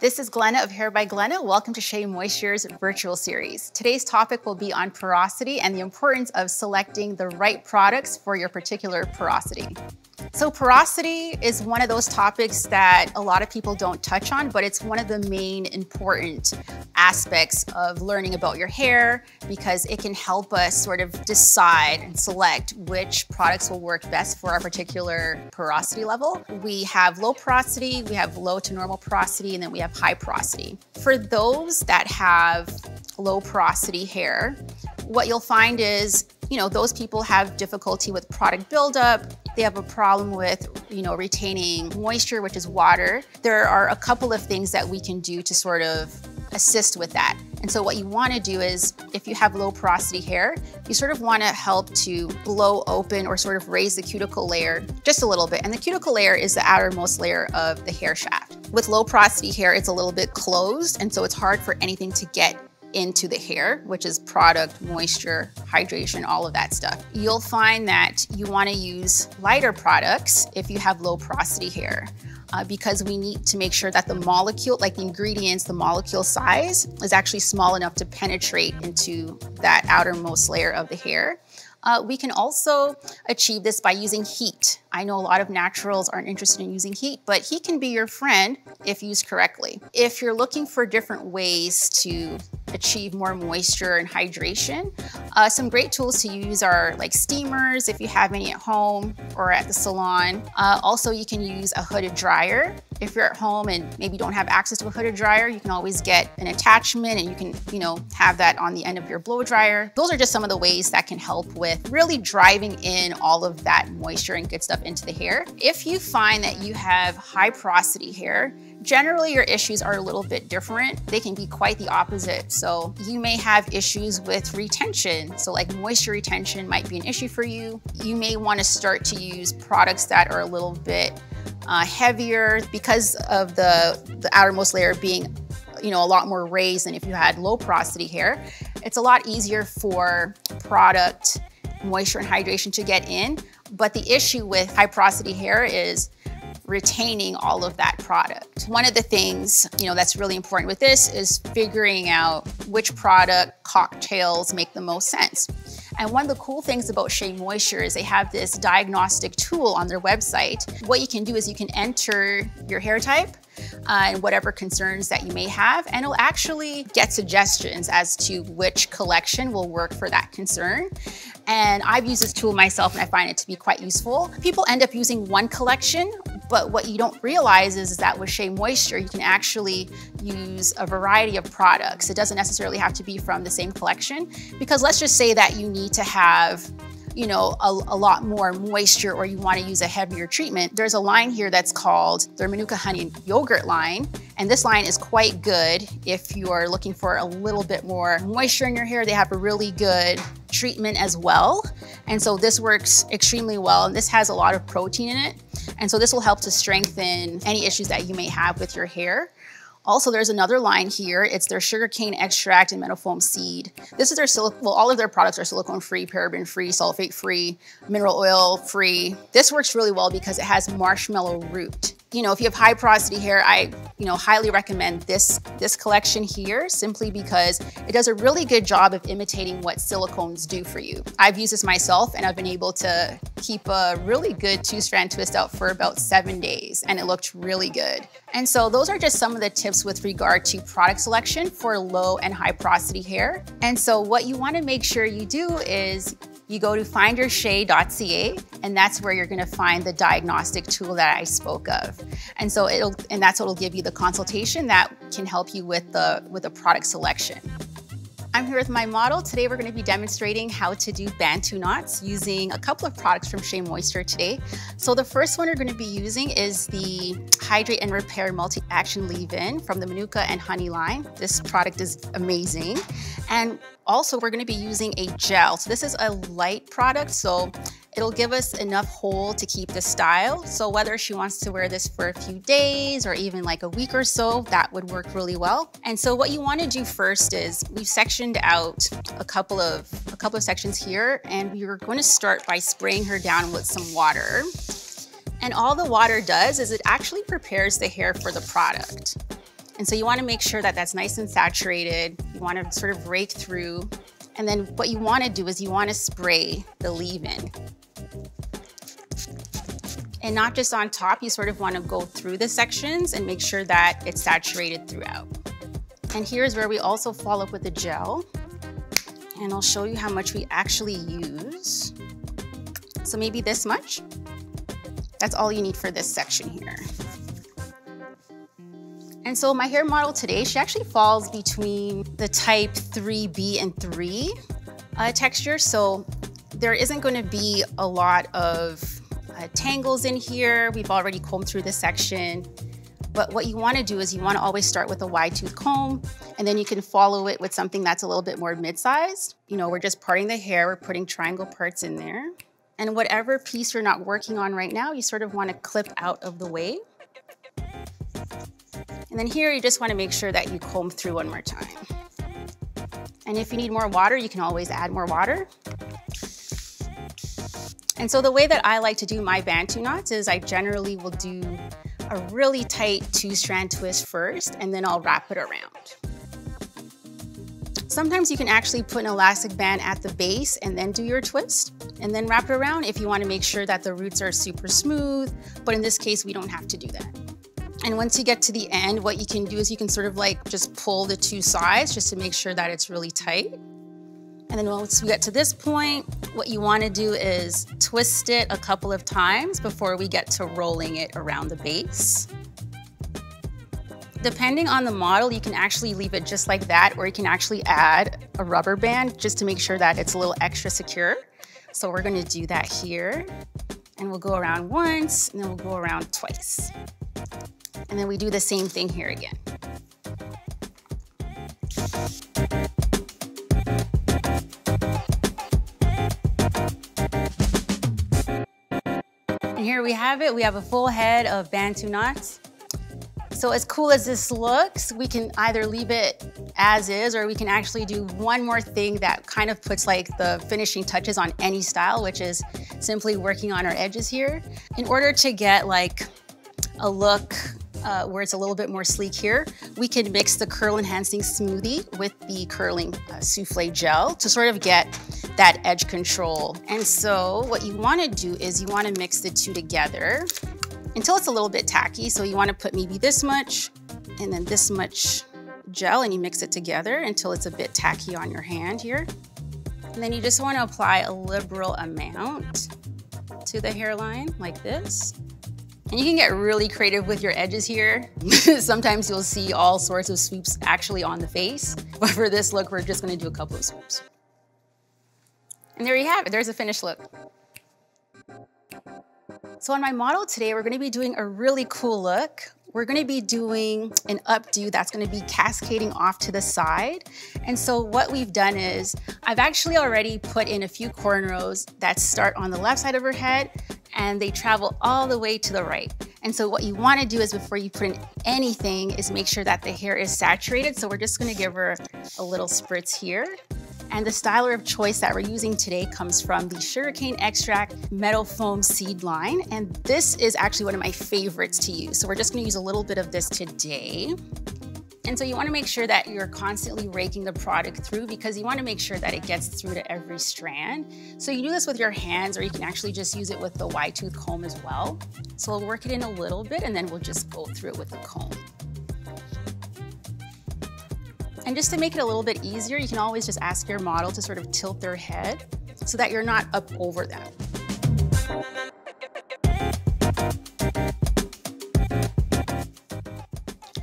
This is Glenna of Hair by Glenna. Welcome to SheaMoisture's virtual series. Today's topic will be on porosity and the importance of selecting the right products for your particular porosity. So porosity is one of those topics that a lot of people don't touch on, but it's one of the main important aspects of learning about your hair because it can help us sort of decide and select which products will work best for our particular porosity level. We have low porosity, we have low to normal porosity, and then we have high porosity. For those that have low porosity hair, what you'll find is, those people have difficulty with product buildup. They have a problem with, retaining moisture, which is water. There are a couple of things that we can do to sort of assist with that. And so what you want to do is, if you have low porosity hair, you sort of want to help to blow open or sort of raise the cuticle layer just a little bit. And the cuticle layer is the outermost layer of the hair shaft. With low porosity hair, it's a little bit closed, and so it's hard for anything to get into the hair, which is product, moisture, hydration, all of that stuff. You'll find that you want to use lighter products if you have low porosity hair. Because we need to make sure that the molecule, like the ingredients, the molecule size is actually small enough to penetrate into that outermost layer of the hair. We can also achieve this by using heat. I know a lot of naturals aren't interested in using heat, but heat can be your friend if used correctly. If you're looking for different ways to achieve more moisture and hydration, some great tools to use are like steamers, if you have any at home or at the salon. Also, you can use a hooded dryer. If you're at home and maybe don't have access to a hooded dryer, you can always get an attachment and you can, have that on the end of your blow dryer. Those are just some of the ways that can help with really driving in all of that moisture and good stuff into the hair. If you find that you have high porosity hair, generally your issues are a little bit different. They can be quite the opposite. So you may have issues with retention. So like moisture retention might be an issue for you. You may want to start to use products that are a little bit heavier because of the outermost layer being a lot more raised than if you had low porosity hair. It's a lot easier for product, moisture and hydration to get in. But the issue with high porosity hair is retaining all of that product. One of the things, that's really important with this is figuring out which product cocktails make the most sense. And one of the cool things about SheaMoisture is they have this diagnostic tool on their website. What you can do is you can enter your hair type and whatever concerns that you may have, and it'll actually get suggestions as to which collection will work for that concern. And I've used this tool myself and I find it to be quite useful. People end up using one collection, but what you don't realize is that with SheaMoisture, you can actually use a variety of products. It doesn't necessarily have to be from the same collection, because let's just say that you need to have a lot more moisture or you want to use a heavier treatment. There's a line here that's called their Manuka Honey Yogurt line. And this line is quite good if you're looking for a little bit more moisture in your hair. They have a really good treatment as well. And so this works extremely well. And this has a lot of protein in it. And so this will help to strengthen any issues that you may have with your hair. Also, there's another line here. It's their sugarcane extract and metafoam seed. This is their all of their products are silicone-free, paraben-free, sulfate-free, mineral oil-free. This works really well because it has marshmallow root. If you have high porosity hair, I highly recommend this collection here, simply because it does a really good job of imitating what silicones do for you. I've used this myself and I've been able to keep a really good two-strand twist out for about 7 days, and it looked really good. And so those are just some of the tips with regard to product selection for low and high porosity hair. And so what you want to make sure you do is you go to findyourshay.ca, and that's where you're going to find the diagnostic tool that I spoke of. And so that's what will give you the consultation that can help you with the product selection. I'm here with my model. Today we're going to be demonstrating how to do Bantu knots using a couple of products from SheaMoisture today. So the first one we're going to be using is the Hydrate and Repair Multi-Action Leave-In from the Manuka and Honey line. This product is amazing. And also we're going to be using a gel. So this is a light product, so it'll give us enough hold to keep the style. So whether she wants to wear this for a few days or even like a week or so, that would work really well. And so what you want to do first is we've sectioned out a couple of sections here, and we are going to start by spraying her down with some water. And all the water does is it actually prepares the hair for the product. And so you want to make sure that that's nice and saturated. You want to sort of rake through. And then what you want to do is you want to spray the leave-in. And not just on top, you sort of want to go through the sections and make sure that it's saturated throughout. And here's where we also follow up with the gel. And I'll show you how much we actually use. So maybe this much. That's all you need for this section here. And so my hair model today, she actually falls between the type 3B and 3 texture. So there isn't going to be a lot of tangles in here. We've already combed through this section. But what you want to do is you want to always start with a wide tooth comb, and then you can follow it with something that's a little bit more mid-sized. You know, we're just parting the hair, we're putting triangle parts in there. And whatever piece you're not working on right now, you sort of want to clip out of the way. And then here, you just want to make sure that you comb through one more time. And if you need more water, you can always add more water. And so the way that I like to do my Bantu knots is I generally will do a really tight 2-strand twist first, and then I'll wrap it around. Sometimes you can actually put an elastic band at the base and then do your twist, and then wrap it around if you want to make sure that the roots are super smooth, but in this case, we don't have to do that. And once you get to the end, what you can do is you can sort of like just pull the 2 sides just to make sure that it's really tight. And then once we get to this point, what you want to do is twist it a couple of times before we get to rolling it around the base. Depending on the model, you can actually leave it just like that, or you can actually add a rubber band just to make sure that it's a little extra secure. So we're going to do that here. And we'll go around once, and then we'll go around twice. And then we do the same thing here again. And here we have it. We have a full head of Bantu knots. So as cool as this looks, we can either leave it as is, or we can actually do one more thing that kind of puts like the finishing touches on any style, which is simply working on our edges here. In order to get like a look where it's a little bit more sleek here, we can mix the curl enhancing smoothie with the curling souffle gel to sort of get that edge control. And so what you want to do is you want to mix the 2 together until it's a little bit tacky. So you want to put maybe this much and then this much gel, and you mix it together until it's a bit tacky on your hand here. And then you just want to apply a liberal amount to the hairline like this. And you can get really creative with your edges here. Sometimes you'll see all sorts of swoops actually on the face. But for this look, we're just going to do a couple of swoops. And there you have it. There's a finished look. So on my model today, we're going to be doing a really cool look. We're going to be doing an updo that's going to be cascading off to the side. And so what we've done is I've actually already put in a few cornrows that start on the left side of her head, and they travel all the way to the right. And so what you want to do is before you put in anything is make sure that the hair is saturated. So we're just going to give her a little spritz here. And the styler of choice that we're using today comes from the Sugarcane Extract Metal Foam Seed line. And this is actually one of my favorites to use. So we're just going to use a little bit of this today. And so you want to make sure that you're constantly raking the product through, because you want to make sure that it gets through to every strand. So you do this with your hands, or you can actually just use it with the wide tooth comb as well. So we'll work it in a little bit, and then we'll just go through it with the comb. And just to make it a little bit easier, you can always just ask your model to sort of tilt their head so that you're not up over them.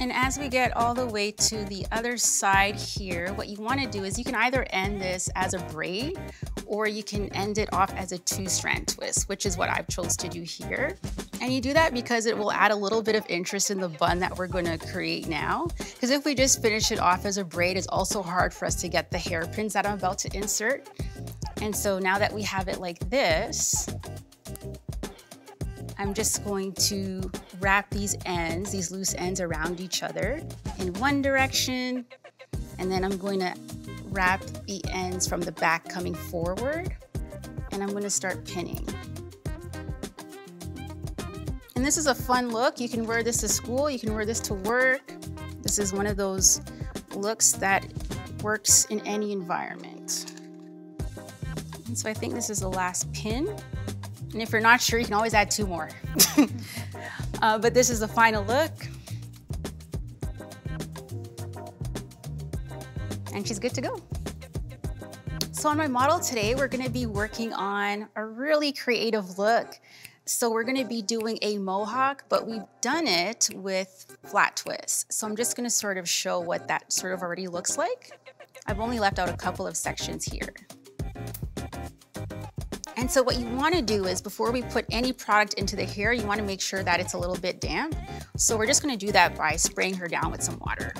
And as we get all the way to the other side here, what you want to do is you can either end this as a braid, or you can end it off as a 2-strand twist, which is what I've chose to do here. And you do that because it will add a little bit of interest in the bun that we're going to create now. Because if we just finish it off as a braid, it's also hard for us to get the hairpins that I'm about to insert. And so now that we have it like this, I'm just going to wrap these ends, these loose ends, around each other in one direction. And then I'm going to wrap the ends from the back coming forward. And I'm going to start pinning. And this is a fun look. You can wear this to school, you can wear this to work. This is one of those looks that works in any environment. And so I think this is the last pin. And if you're not sure, you can always add 2 more. But this is the final look. And she's good to go. So on my model today, we're gonna be working on a really creative look. So we're gonna be doing a mohawk, but we've done it with flat twists. So I'm just gonna sort of show what that sort of already looks like. I've only left out a couple of sections here. And so what you wanna do is before we put any product into the hair, you wanna make sure that it's a little bit damp. So we're just gonna do that by spraying her down with some water.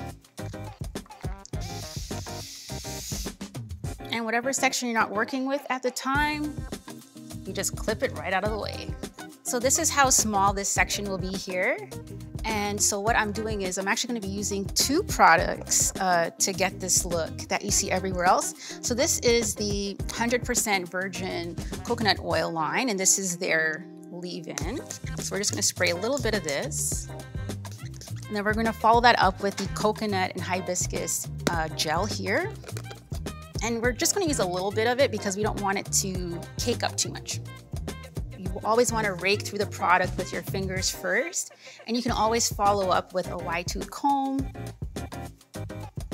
And whatever section you're not working with at the time, you just clip it right out of the way. So this is how small this section will be here. And so what I'm doing is I'm actually gonna be using 2 products to get this look that you see everywhere else. So this is the 100% virgin coconut oil line, and this is their leave-in. So we're just gonna spray a little bit of this. And then we're gonna follow that up with the coconut and hibiscus gel here. And we're just gonna use a little bit of it because we don't want it to cake up too much. You always wanna rake through the product with your fingers first, and you can always follow up with a wide tooth comb.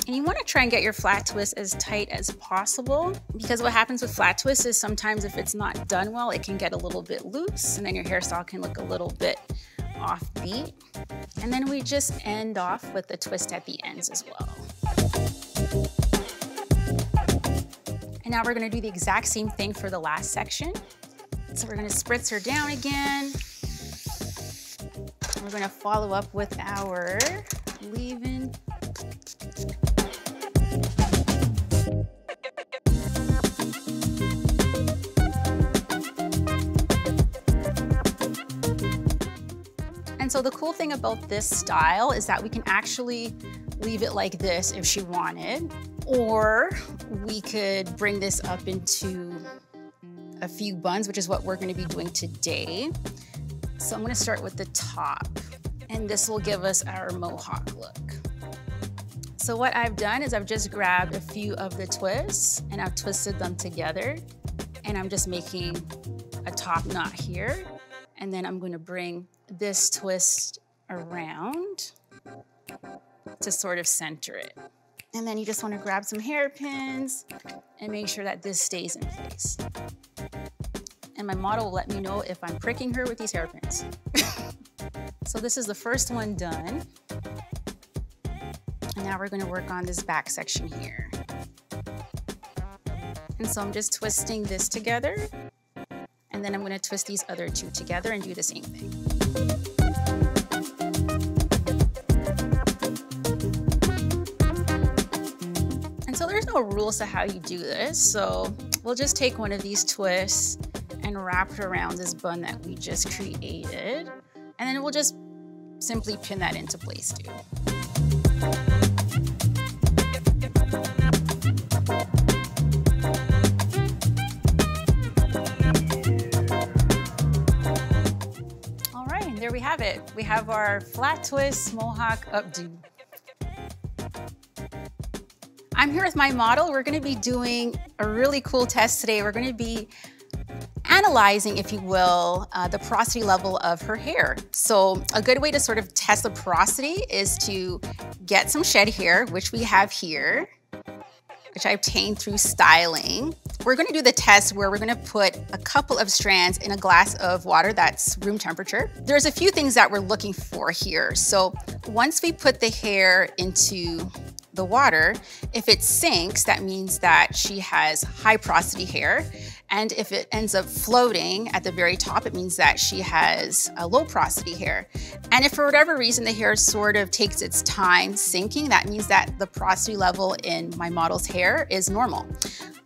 And you wanna try and get your flat twist as tight as possible, because what happens with flat twists is sometimes if it's not done well, it can get a little bit loose, and then your hairstyle can look a little bit offbeat. And then we just end off with the twist at the ends as well. And now we're gonna do the exact same thing for the last section. So we're gonna spritz her down again. We're gonna follow up with our leave-in. And so the cool thing about this style is that we can actually leave it like this if she wanted, or we could bring this up into a few buns, which is what we're gonna be doing today. So I'm gonna start with the top, and this will give us our mohawk look. So what I've done is I've just grabbed a few of the twists and I've twisted them together, and I'm just making a top knot here. And then I'm gonna bring this twist around to sort of center it. And then you just wanna grab some hairpins and make sure that this stays in place. And my model will let me know if I'm pricking her with these hairpins. So this is the first one done. And now we're gonna work on this back section here. And so I'm just twisting this together, and then I'm gonna twist these other 2 together and do the same thing. And so there's no rules to how you do this, so we'll just take one of these twists and wrap it around this bun that we just created, and then we'll just simply pin that into place too. All right, and there we have it. We have our flat twist mohawk updo. I'm here with my model. We're gonna be doing a really cool test today. We're gonna be analyzing, if you will, the porosity level of her hair. So a good way to sort of test the porosity is to get some shed hair, which we have here, which I obtained through styling. We're gonna do the test where we're gonna put a couple of strands in a glass of water that's room temperature. There's a few things that we're looking for here. So once we put the hair into the water, if it sinks, that means that she has high porosity hair. And if it ends up floating at the very top, it means that she has a low porosity hair. And if for whatever reason the hair sort of takes its time sinking, that means that the porosity level in my model's hair is normal.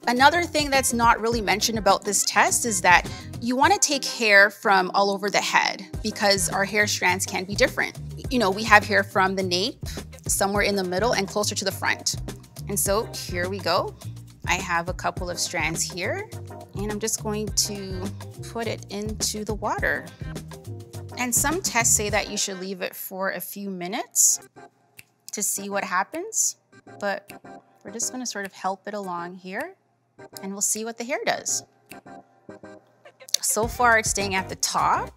Another thing that's not really mentioned about this test is that you want to take hair from all over the head because our hair strands can be different. You know, we have hair from the nape, somewhere in the middle, and closer to the front. And so here we go. I have a couple of strands here, and I'm just going to put it into the water. And some tests say that you should leave it for a few minutes to see what happens, but we're just gonna sort of help it along here and we'll see what the hair does. So far it's staying at the top,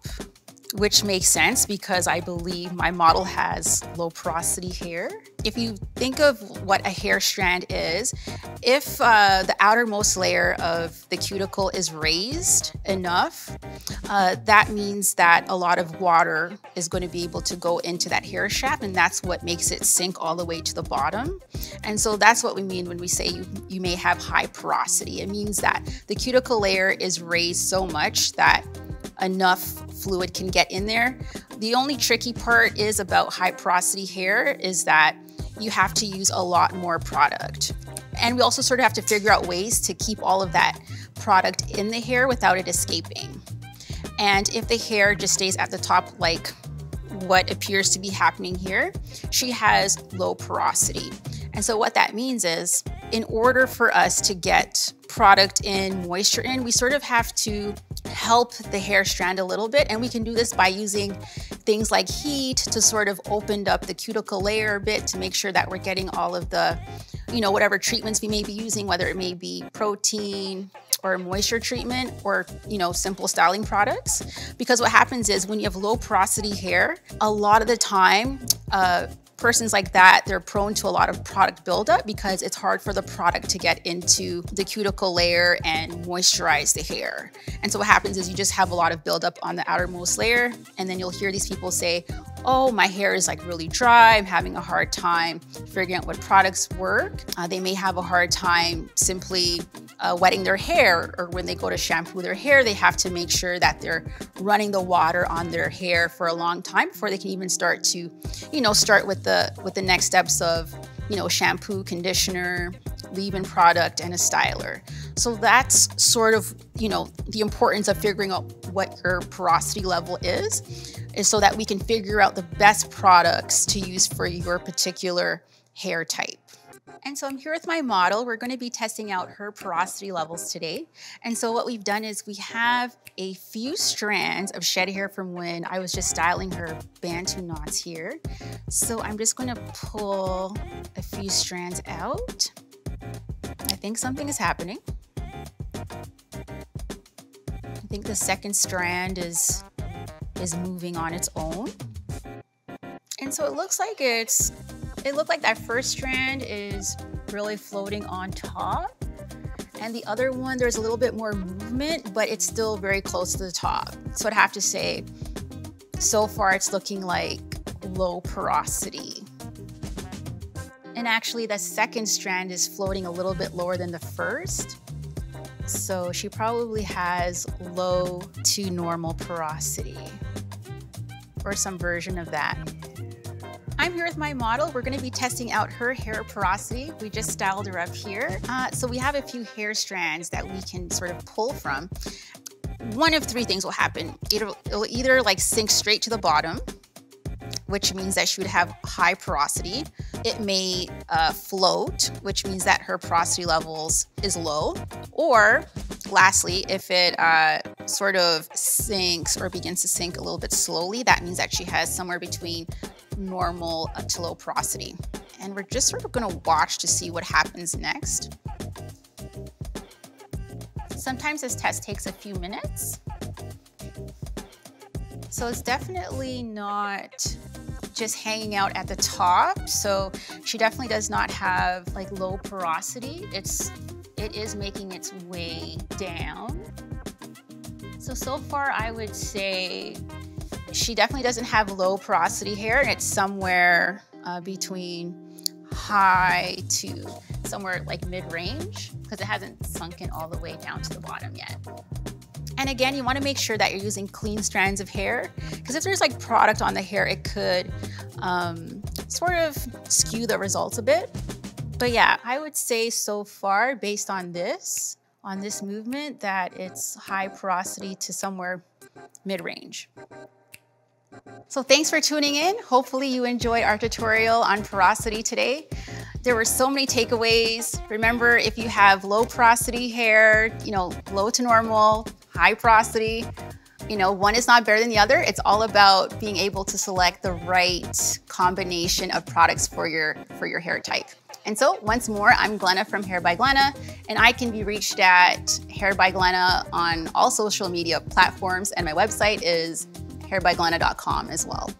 which makes sense because I believe my model has low porosity hair. If you think of what a hair strand is, if the outermost layer of the cuticle is raised enough, that means that a lot of water is going to be able to go into that hair shaft, and that's what makes it sink all the way to the bottom. And so that's what we mean when we say you may have high porosity. It means that the cuticle layer is raised so much that enough fluid can get in there. The only tricky part is about high porosity hair is that you have to use a lot more product. And we also sort of have to figure out ways to keep all of that product in the hair without it escaping. And if the hair just stays at the top like what appears to be happening here, she has low porosity. And so what that means is, in order for us to get product in, moisture in, we sort of have to help the hair strand a little bit. And we can do this by using things like heat to sort of open up the cuticle layer a bit to make sure that we're getting all of the, whatever treatments we may be using, whether it may be protein or moisture treatment or, simple styling products. Because what happens is when you have low porosity hair, a lot of the time, persons like that, they're prone to a lot of product buildup because it's hard for the product to get into the cuticle layer and moisturize the hair. And so what happens is you just have a lot of buildup on the outermost layer, and then you'll hear these people say, oh, my hair is like really dry, I'm having a hard time figuring out what products work. They may have a hard time simply wetting their hair, or when they go to shampoo their hair, they have to make sure that they're running the water on their hair for a long time before they can even start to, start with the next steps of, shampoo, conditioner, leave-in product, and a styler. So that's sort of, the importance of figuring out what your porosity level is so that we can figure out the best products to use for your particular hair type. And so I'm here with my model. We're going to be testing out her porosity levels today. And so what we've done is we have a few strands of shed hair from when I was just styling her Bantu knots here. So I'm just going to pull a few strands out. I think something is happening. I think the second strand is moving on its own. And so it looks like it looked like that first strand is really floating on top. And the other one, there's a little bit more movement, but it's still very close to the top. So I'd have to say, so far it's looking like low porosity. And actually the second strand is floating a little bit lower than the first. So she probably has low to normal porosity, or some version of that. I'm here with my model. We're going to be testing out her hair porosity. We just styled her up here. So we have a few hair strands that we can sort of pull from. One of three things will happen. It'll either like sink straight to the bottom, which means that she would have high porosity. It may float, which means that her porosity levels is low. Or lastly, if it sort of sinks or begins to sink a little bit slowly, that means that she has somewhere between normal to low porosity. And we're just sort of going to watch to see what happens next. Sometimes this test takes a few minutes. So it's definitely not just hanging out at the top. So she definitely does not have like low porosity. It is making its way down. So far I would say she definitely doesn't have low porosity hair, and it's somewhere between high to somewhere like mid-range, because it hasn't sunken all the way down to the bottom yet. And again, you want to make sure that you're using clean strands of hair, because if there's like product on the hair, it could sort of skew the results a bit. But yeah, I would say so far, based on this movement, that it's high porosity to somewhere mid-range. So thanks for tuning in. Hopefully you enjoyed our tutorial on porosity today. There were so many takeaways. Remember, if you have low porosity hair, low to normal, high porosity, You know, one is not better than the other. It's all about being able to select the right combination of products for your hair type. And so once more, I'm Glenna from Hair by Glenna, and I can be reached at Hair by Glenna on all social media platforms, and my website is hairbyglenna.com as well.